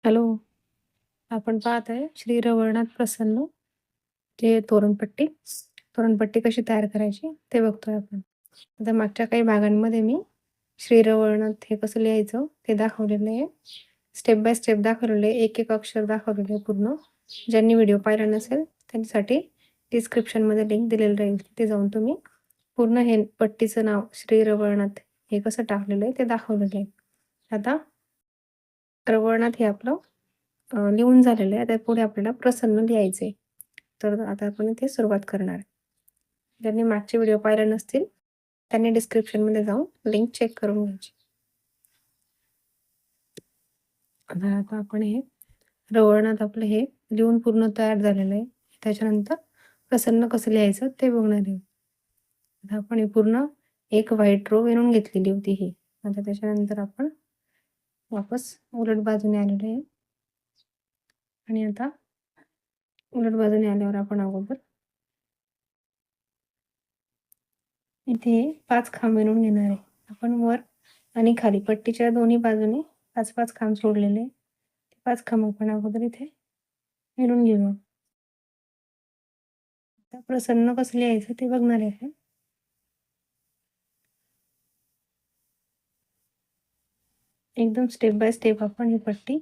Hello. आपण पाहत आहे श्री रवळनाथ प्रसन्न जे तोरणपट्टी कशी तयार करायची ते बघतोय आपण. आता मागच्या काही भागांमध्ये मी श्री रवळनाथ हे कसं लिहायचं ते दाखवलेलं आहे. स्टेप बाय स्टेप दाखवलेलं आहे. एक अक्षर दाखवलेलं आहे पूर्ण. ज्यांनी व्हिडिओ पाहिला नसेल त्यांच्यासाठी डिस्क्रिप्शनमध्ये लिंक दिलेलं राहील. तिथे जाऊन तुम्ही पूर्ण हे पट्टीचं नाव श्री रवळनाथ हे कसं टाकलेलं आहे ते दाखवलेलं आहे. आता रवळनाथ हे आपलं लिहून झालेलं आहे. आता पुढे आपल्याला प्रसन्न लिहायचे. तर आता आपण इथे सुरुवात करणार आहे. ज्यांनी मागचे व्हिडिओ पाहिले नसतील त्यांनी डिस्क्रिप्शनमध्ये जाऊन लिंक चेक करून घ्यायची. आता आपण हे रवळनाथ आपलं हे लिहून पूर्ण तयार झालेलं आहे. त्याच्यानंतर प्रसन्न कसं लिहायचं ते बघणार आहे. आता आपण हे पूर्ण एक व्हाईट रो विणून घेतलेली होती ही. आता त्याच्यानंतर आपण वापस उलट बाजूने आलेलो आहे आणि आता उलट बाजूने आल्यावर आपण अगोदर इथे 5 खांब विणून घेणार आहे. आपण वर आणि खाली पट्टीच्या दोन्ही बाजूने 5-5 खांब सोडलेले. 5 खांब आपण अगोदर इथे विणून घेऊ. आता प्रसन्न कसं लिहायचं ते बघणार आहे. एकदम स्टेप बाय स्टेप आपण ही पट्टी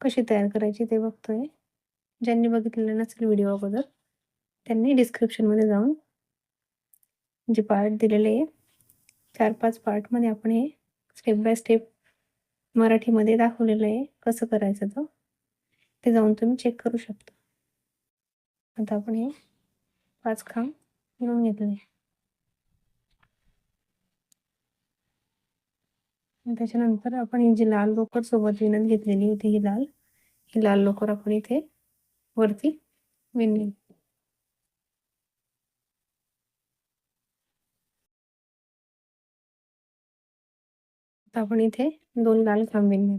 कशी तयार करायची ते बघतोय. ज्यांनी बघितलेलं नसेल व्हिडिओ अगोदर त्यांनी डिस्क्रिप्शनमध्ये जाऊन जे पार्ट दिलेले आहे 4-5 पार्टमध्ये आपण हे स्टेप बाय स्टेप मराठीमध्ये दाखवलेलं आहे कसं करायचं ते जाऊन तुम्ही चेक करू शकता. आता आपण हे 5 खांब विणून घेतले. त्याच्यानंतर आपण ही जी लाल लोकर सोबत विणत घेतलेली होती ही लाल लोकर आपण इथे वरती विणली. आता आपण इथे 2 लाल खांब विणणार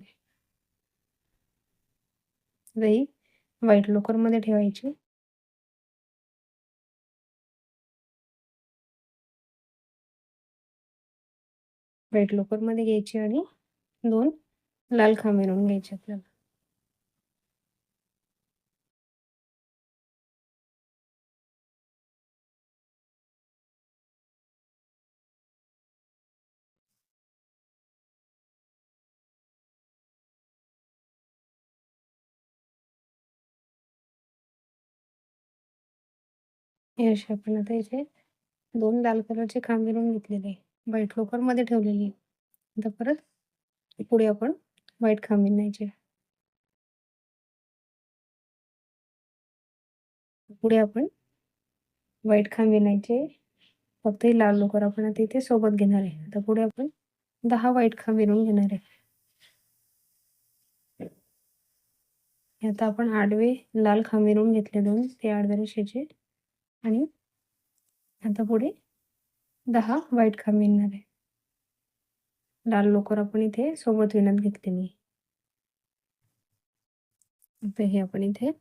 आहे. ही व्हाईट लोकर मध्ये ठेवायची. व्हाईट लोकर मध्ये घ्यायची आणि 2 लाल खांब विणून घ्यायचे आपल्याला. हे असे आपण आता इथे 2 लाल कलरचे खांब विणून घेतलेले आहे. व्हाईट लोकर मध्ये ठेवलेली आहे. आता परत पुढे आपण व्हाईट खांब विणायचे. पुढे आपण व्हाईट खांब विणायचे. फक्त ही लाल लोकर आपण आता इथे सोबत घेणार आहे. आता पुढे आपण 10 व्हाईट खांब विणून घेणार आहे. आता आपण आडवे लाल खांब विणून घेतले 2 ते आडव्या रेषेचे आणि आता पुढे 10 व्हाईट खांब विणणार आहे. लाल लोकर आपण इथे सोबत विणत घेतलेली. आता हे आपण इथे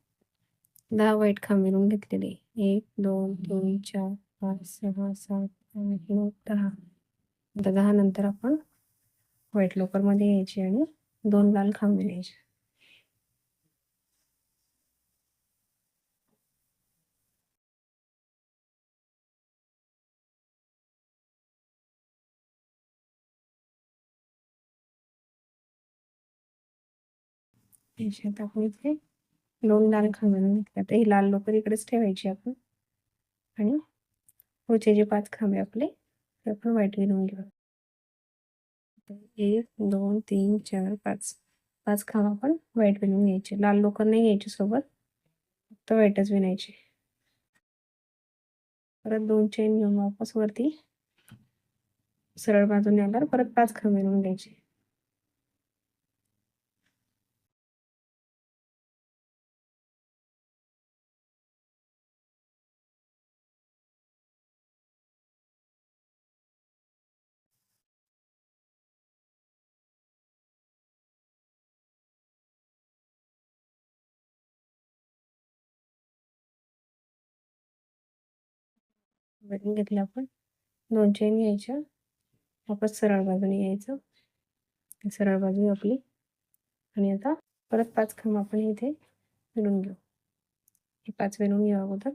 10 व्हाईट खांब विणून घेतलेले. 1 2 3 4 5 6 7 8 9 10. आता 10 नंतर आपण व्हाईट लोकर मध्ये यायची आणि 2 लाल खांब विणायचे. आता आपण इथे 2 लाल खांब विणून घेतले. आता ही लाल लोकर इकडेच ठेवायची आपण आणि पुढचे जे 5 खांब आहे आपले ते आपण व्हाईट विणून घेऊ. 1 2 3 4 5 5 खांब आपण व्हाईट विणून घ्यायचे. लाल लोकर नाही घ्यायची सोबत, फक्त व्हाईटच विणायची. परत 2 चेन घेऊन वापस वरती सरळ बाजूने आल्यावर परत 5 खांब विणून घ्यायचे. विणून घेतले आपण. 2 चेन घ्यायच्या, वापस सरळ बाजूने यायचं. सरळ बाजू आपली आणि आता परत 5 खांब आपण इथे विणून घेऊ. हे 5 विणून घेऊ अगोदर.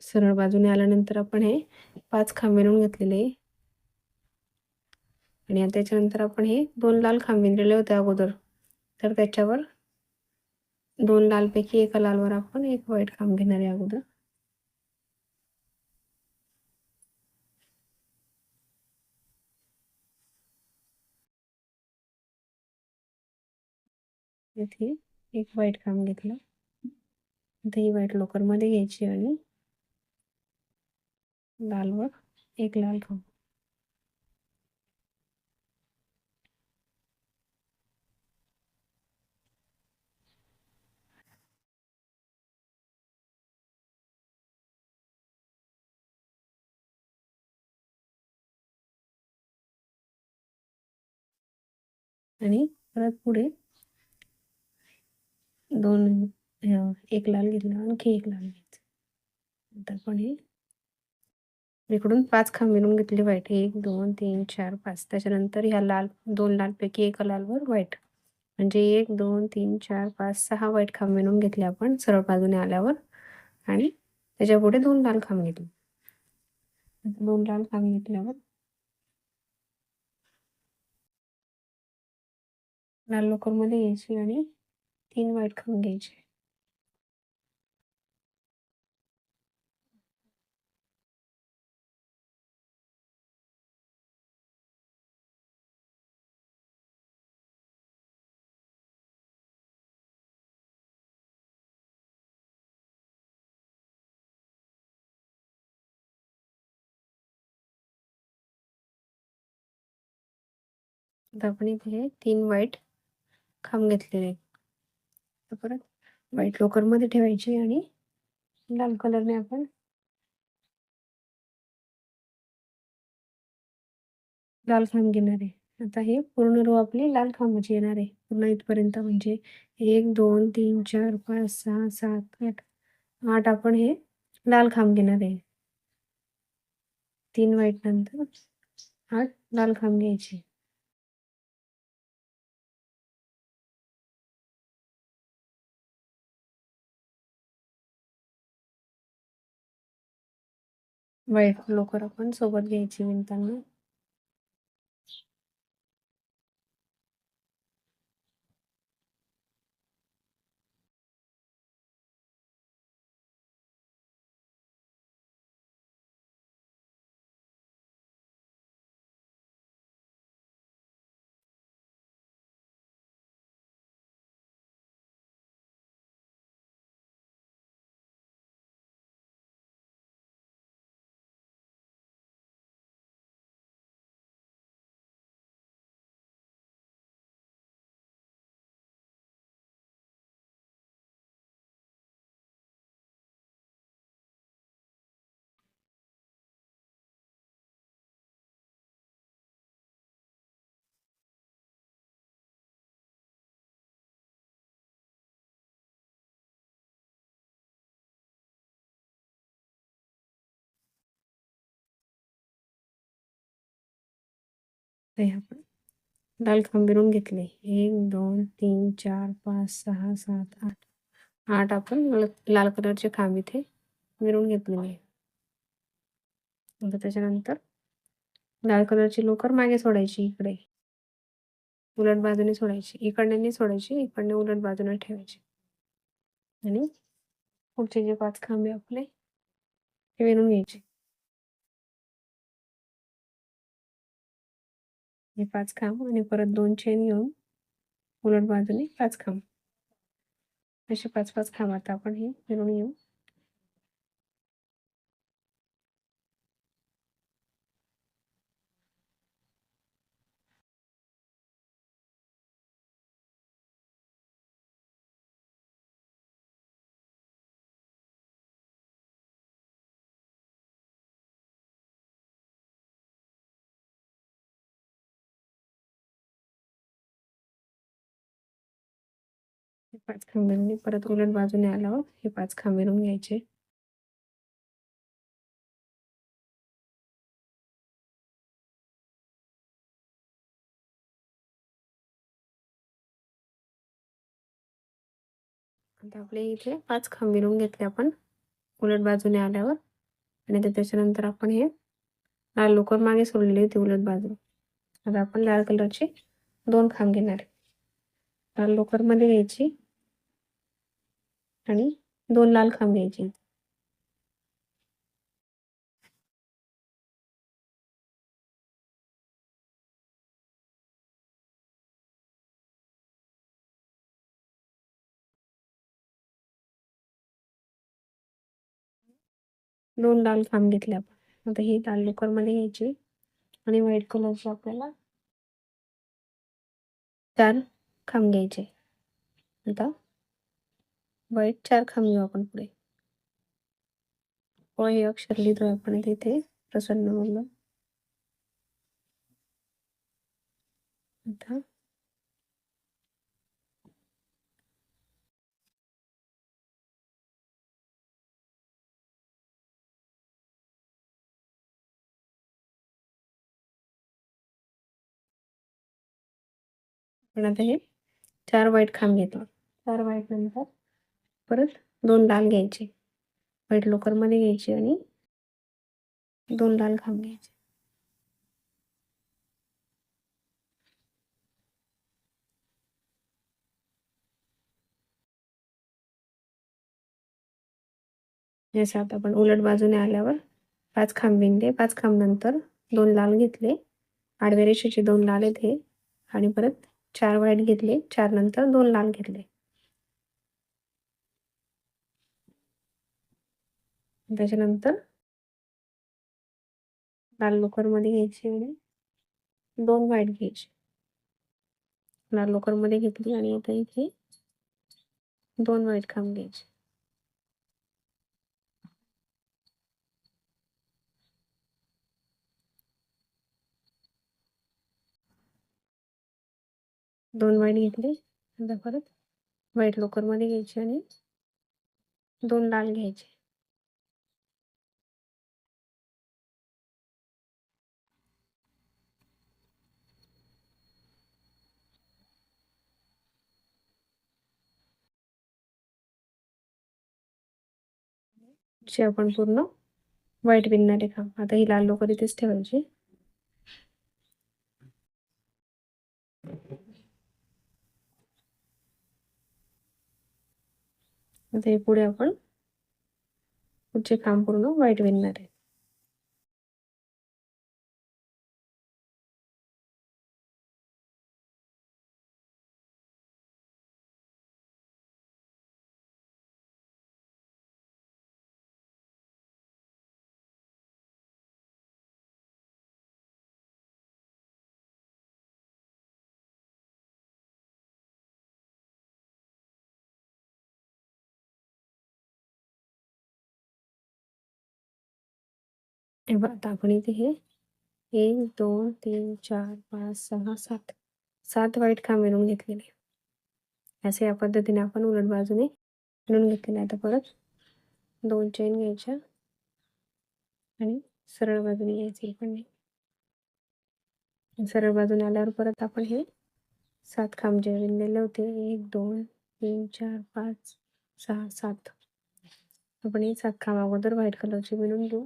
सरळ बाजूने आल्यानंतर आपण हे 5 खांब विणून घेतलेले आहे. आणि त्याच्यानंतर आपण हे 2 लाल खांब विणलेले होते अगोदर, तर त्याच्यावर 2 लालपैकी एका लालवर आपण एक व्हाईट खांब घेणार आहे अगोदर. इथे एक व्हाईट खांब घेतलं. आता ही व्हाईट लोकरमध्ये घ्यायची आणि लालवर एक लाल खांब. आणि परत पुढे 2 एक लाल घेतला, आणखी एक लाल घ्यायचा. नंतर पण हे इकडून 5 खांब विणून घेतले व्हाईट. 1 2 3 4 5. त्याच्यानंतर ह्या लाल 2 लालपैकी एका लालवर व्हाईट. म्हणजे 1 2 3 4 5 6 व्हाईट खांब विणून घेतले आपण सरळ बाजूने आल्यावर. आणि त्याच्या पुढे 2 लाल खांब घेतले. 2 लाल खांब घेतल्यावर लाल लोकरमध्ये घ्यायची आणि 3 व्हाईट खांब घ्यायचे. आता आपण इथे 3 व्हाईट खांब घेतलेले आहेत. तर परत व्हाईट लोकरमध्ये ठेवायची आणि लाल कलरने आपण लाल खांब घेणार आहे. आता हे पूर्ण रो आपली लाल खांबाची येणार आहे पूर्ण इथपर्यंत. म्हणजे 1 2 3 4 5 6 7 8 8 आपण हे लाल खांब घेणार आहे. 3 व्हाईट नंतर 8 लाल खांब घ्यायचे. व्हाईट लोकर आपण सोबत घ्यायची विणताना. हे आपण लाल खांब विणून घेतले. 1 2 3 4 5 6 7 8 8 आपण लाल कलरचे खांब इथे विणून घेतलेले आहे. नंतर त्याच्यानंतर लाल कलरची लोकर मागे सोडायची इकडे. उलट बाजूने सोडायची. इकडने नाही सोडायची, इकडने उलट बाजूने ठेवायची. आणि पुढचे जे 5 खांब आहे आपले ते विणून घ्यायचे. हे 5 खांब आणि परत 2 चेन घेऊन उलट बाजूने 5 खांब. असे 5-5 खांब आता आपण हे विणून घेऊ. हे 5 खांब विणले. परत उलट बाजूने आल्यावर हे 5 खांब विणून घ्यायचे. आता आपले इथे 5 खांब विणून घेतले आपण उलट बाजूने आल्यावर आणि त्याच्यानंतर आपण हे लाल लोकर मागे सोडलेली होती उलट बाजू. आता आपण लाल कलरचे 2 खांब घेणार आहे. लाल लोकर मध्ये घ्यायची आणि 2 लाल खांब घ्यायचे. दोन लाल खांब घेतले आपण. आता ही लाल लोकर मध्ये घ्यायची आणि व्हाईट कलरचे आपल्याला 4 खांब घ्यायचे. आता व्हाईट 4 खांब घेऊ आपण पुढे. हे अक्षर लिहितोय आपण तिथे प्रसन्न म्हणून. आता आपण आता हे 4 व्हाईट खांब घेतले. 4 व्हाईट नंतर परत 2 लाल घ्यायचे. व्हाईट लोकर मध्ये घ्यायचे आणि 2 लाल खांब घ्यायचे. जसं आता आपण उलट बाजूने आल्यावर 5 खांब विणले. 5 खांब नंतर 2 लाल घेतले. आडव्या रेषेचे 2 लाल आहेत हे आणि परत 4 व्हाईट घेतले. 4 नंतर 2 लाल घेतले. त्याच्यानंतर लाल लोकर मध्ये घ्यायची आणि 2 व्हाईट घ्यायचे. लाल लोकर मध्ये घेतली आणि आता इथे 2 व्हाईट खांब घ्यायचे. दोन व्हाईट घेतले. आता परत व्हाईट लोकर मध्ये घ्यायचे आणि 2 लाल घ्यायचे. जे आपण पूर्ण व्हाईट विणणारे खांब. आता ही लाल लोकर इथेच ठेवायची. आता हे पुढे आपण पुढचे खांब पूर्ण व्हाईट विणणार आहे. आता आपण इथे हे 1 2 3 4 5 6 7 7 व्हाईट खांब विणून घेतलेले. असे या पद्धतीने आपण उलट बाजूने विणून घेतलेले. आता परत 2 चेन घ्यायच्या आणि सरळ बाजूने घ्यायचे. पण सरळ बाजूने आल्यावर परत आपण हे 7 खांब जे विणलेले होते 1 2 3 4 5 6 7 आपण हे 7 खांब अगोदर व्हाईट कलरचे विणून घेऊ.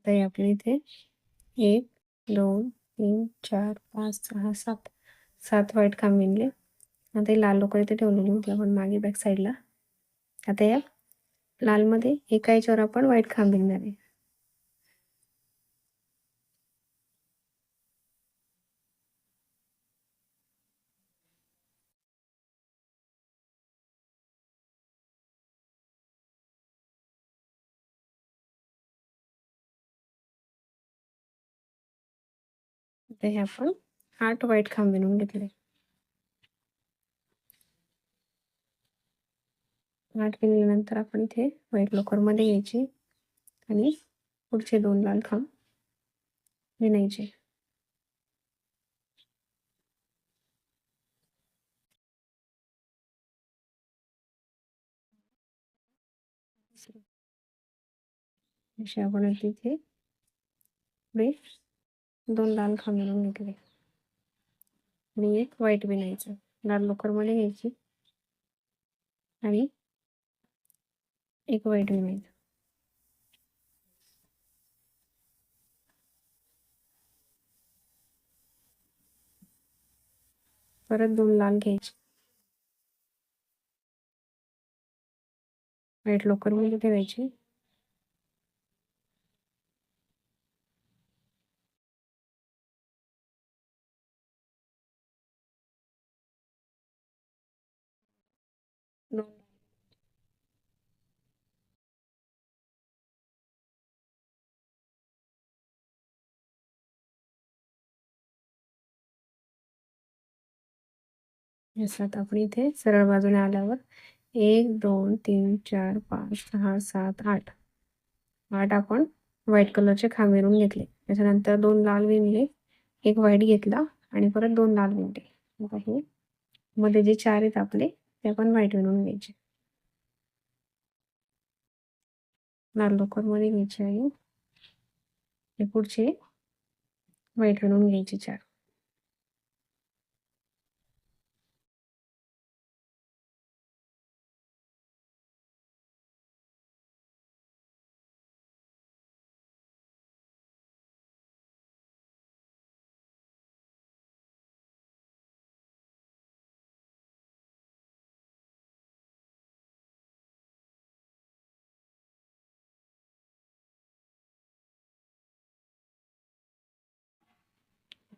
तर आपल्या इथे 1 2 3 4 5 6 7 7 व्हाईट खांब विणले. आता ही लाल लोकर इथे ठेवलेली होती आपण मागे बॅक साईडला. आता या लाल मध्ये एका याच्यावर आपण व्हाईट खांब विणणार आहे. आता हे आपण 8 व्हाईट खांब विणून घेतले. 8 विणल्यानंतर आपण इथे व्हाईट लोकरमध्ये घ्यायची आणि पुढचे 2 लाल खांब विणायचे. असे आपण तिथे पुढे 2 लाल खांब विणून घेतले आणि एक व्हाईट विणायचं. लाल लोकरमध्ये घ्यायची आणि एक व्हाईट विणायचं. परत 2 लाल घ्यायचे, व्हाईट लोकरमध्ये ठेवायची. याच्यात आपण इथे सरळ बाजूने आल्यावर 1 2 3 4 5 6 7 8 8 आपण व्हाईट कलरचे खांब विणून घेतले. त्याच्यानंतर 2 लाल विणले, एक व्हाईट घेतला आणि परत 2 लाल विणले. आता हे मध्ये जे 4 आहेत आपले ते आपण व्हाईट विणून घ्यायचे. लाल लोकरमध्ये घ्यायचे आणि हे पुढचे व्हाईट विणून घ्यायचे 4.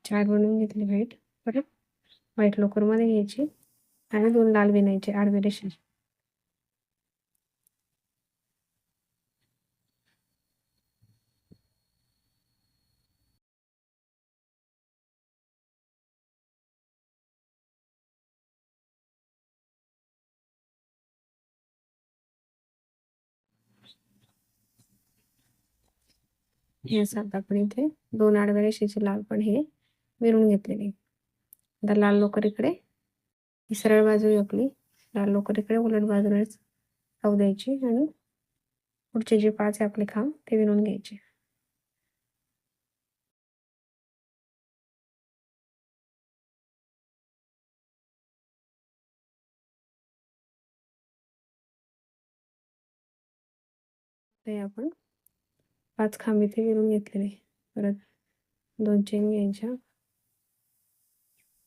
चार विणून घेतले व्हाईट. परत व्हाईट लोकरमध्ये घ्यायचे आणि 2 लाल विणायचे आडव्या रेषेचे. हे असं आता आपण इथे 2 आडव्या रेषेचे लाल पण हे विणून घेतलेले. आता लाल लोकर इकडे ही सरळ बाजू आहे आपली, लाल लोकर इकडे उलट बाजूनेच राहू द्यायची आणि पुढचे जे 5 आहे आपले खांब ते विणून घ्यायचे. ते आपण 5 खांब इथे विणून घेतलेले. परत 2 चेन घ्यायच्या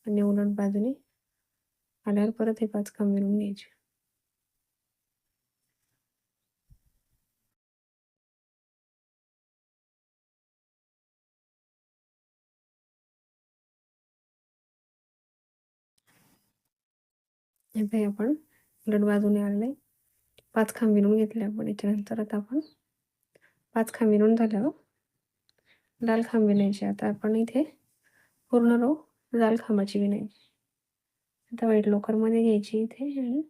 आणि उलट बाजूने आल्यावर परत हे 5 खांब विणून घ्यायचे. आता आपण उलट बाजूने आले 5 खांब विणून घेतले आपण. याच्यानंतर आता आपण 5 खांब विणून झाल्यावर लाल खांब विणायचे. आता आपण इथे पूर्ण रो लाल खांबाची विणायची. आता व्हाईट लोकरमध्ये घ्यायची इथे आणि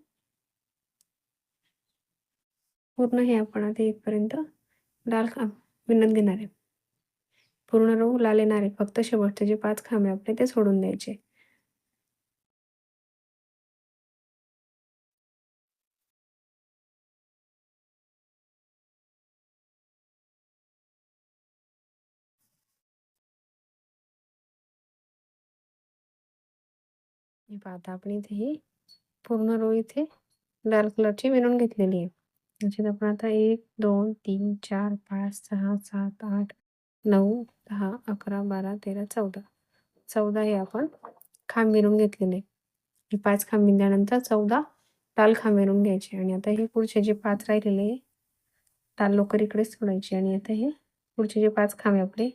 पूर्ण हे आपण आता इथपर्यंत लाल खांब विणत घेणार आहे. पूर्ण रो लाल येणार आहे. फक्त शेवटचे जे 5 खांब आहे आपले ते सोडून द्यायचे. हे पहा आता आपण इथे ही पूर्ण रो इथे लाल कलरची विणून घेतलेली आहे. त्याच्यात आपण आता 1 2 3 4 5 6 7 8 9 10 11 12 13 14 14 हे आपण खांब विणून घेतलेले. हे 5 खांब विणल्यानंतर 14 लाल खांब विणून घ्यायचे आणि आता हे पुढचे जे 5 राहिलेले लाल लोकर इकडेच सोडायची आणि आता हे पुढचे जे 5 खांब आहे आपले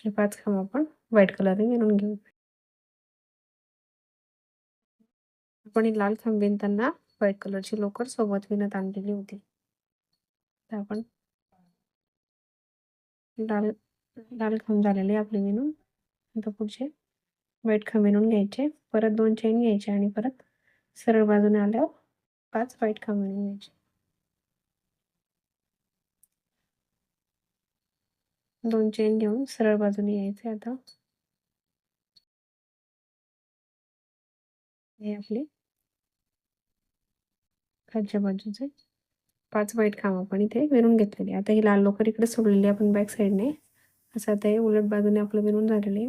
हे 5 खांब आपण व्हाईट कलरने विणून घेऊ. आपण ही लाल खांब विणताना व्हाईट कलरची लोकर सोबत विणत आणलेली होती. तर आपण लाल लाल खांब झालेले आपले विणून. आता पुढचे व्हाईट खांब विणून घ्यायचे. परत 2 चेन घ्यायचे आणि परत सरळ बाजूने आल्यावर 5 वाईट खांब विणून घ्यायचे. 2 चेन घेऊन सरळ बाजूने यायचे. आता हे आपले खालच्या बाजूचे 5 वाईट खांब आपण इथे विणून घेतलेले. आता ही लाल लोकर इकडे सोडलेली आपण बॅक साईडने. असं आता हे उलट बाजूने आपलं विणून झालेले.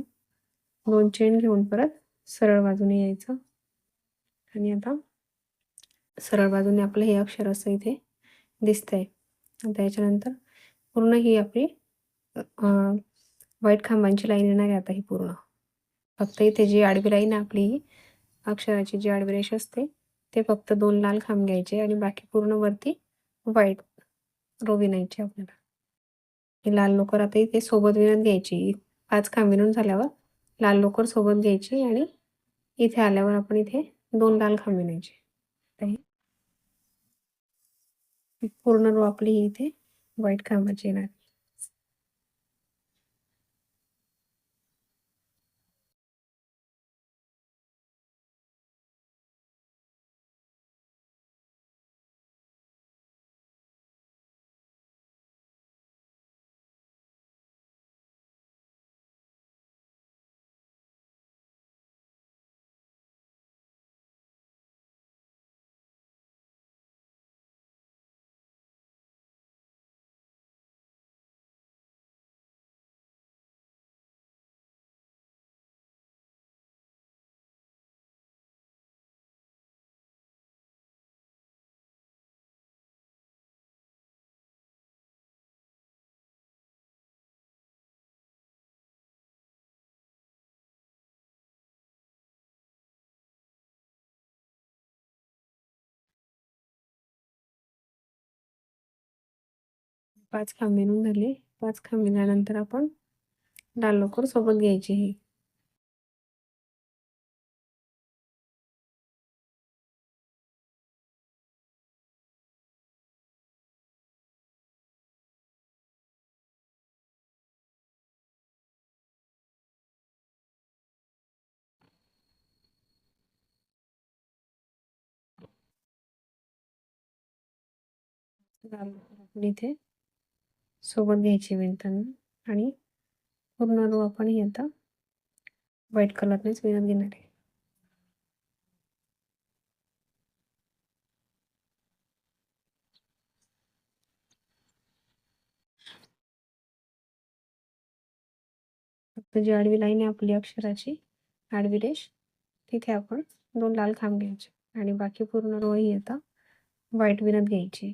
2 चेन घेऊन परत सरळ बाजूने यायचं आणि आता सरळ बाजूने आपलं हे अक्षर असं इथे दिसतंय. आता याच्यानंतर पूर्ण ही आपली वाईट खांबांची लाईन येणार आहे. आता ही पूर्ण फक्त इथे जी आडवी लाईन आहे आपली अक्षराची जी आडवी रेष असते ते फक्त 2 लाल खांब घ्यायचे आणि बाकी पूर्ण वरती व्हाईट रो विणायची आपल्याला. ही लाल लोकर आता इथे सोबत विणत घ्यायची. 5 खांब विणून झाल्यावर लाल लोकर सोबत घ्यायची आणि इथे आल्यावर आपण इथे 2 लाल खांब विणायचे. पूर्ण रो आपली इथे व्हाईट खांबाची येणार. पाच खांब विणून झाले. 5 खांब विणल्यानंतर आपण लाल लोकर सोबत घ्यायची. ही लाल लोकर आपण इथे सोबत घ्यायची विणताना आणि पूर्ण रो आपण ही आता व्हाईट कलरनेच विणत घेणार आहे. फक्त जी आडवी लाईन आहे आपली अक्षराची आडवी रेष तिथे आपण 2 लाल खांब घ्यायचे आणि बाकी पूर्ण रो ही आता व्हाईट विणत घ्यायची.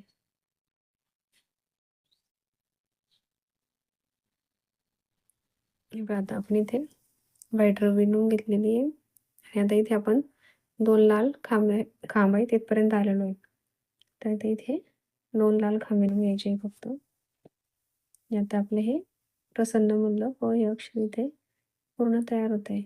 आता आपण इथे व्हाईट रो विणून घेतलेली आहे आणि आता इथे आपण 2 लाल खांब आहे तिथपर्यंत आलेलो आहे. तर आता इथे 2 लाल खांब विणून घ्यायचे फक्त. आता आपले हे प्रसन्नमधलं हे अक्षर इथे पूर्ण तयार होत आहे.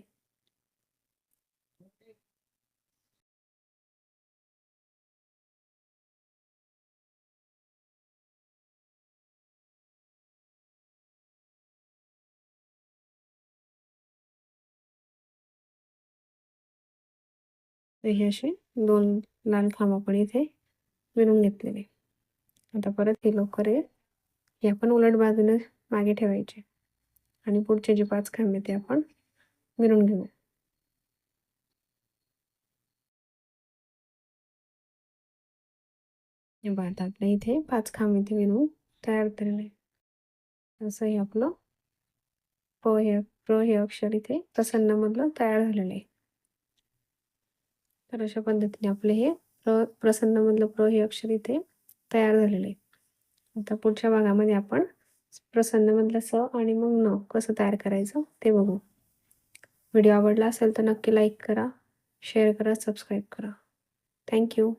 हे असे 2 लाल खांब आपण इथे विणून घेतलेले. आता परत ही लोकर आहे हे आपण उलट बाजूने मागे ठेवायचे आणि पुढचे जे 5 खांब आहे ते आपण विणून घेऊ. आता आपल्या इथे 5 खांब इथे विणून तयार झालेले आहे. असं हे आपलं प्र हे अक्षर इथे प्रसन्नमधलं तयार झालेलं आहे. तर अशा पद्धतीने आपले हे प्रसन्नमधलं प्र हे अक्षर इथे तयार झालेलं आहे. आता पुढच्या भागामध्ये आपण प्रसन्नमधलं स आणि मग न कसं तयार करायचं ते बघू. व्हिडिओ आवडला असेल तर नक्की लाईक करा, शेअर करा, सबस्क्राईब करा. थँक्यू.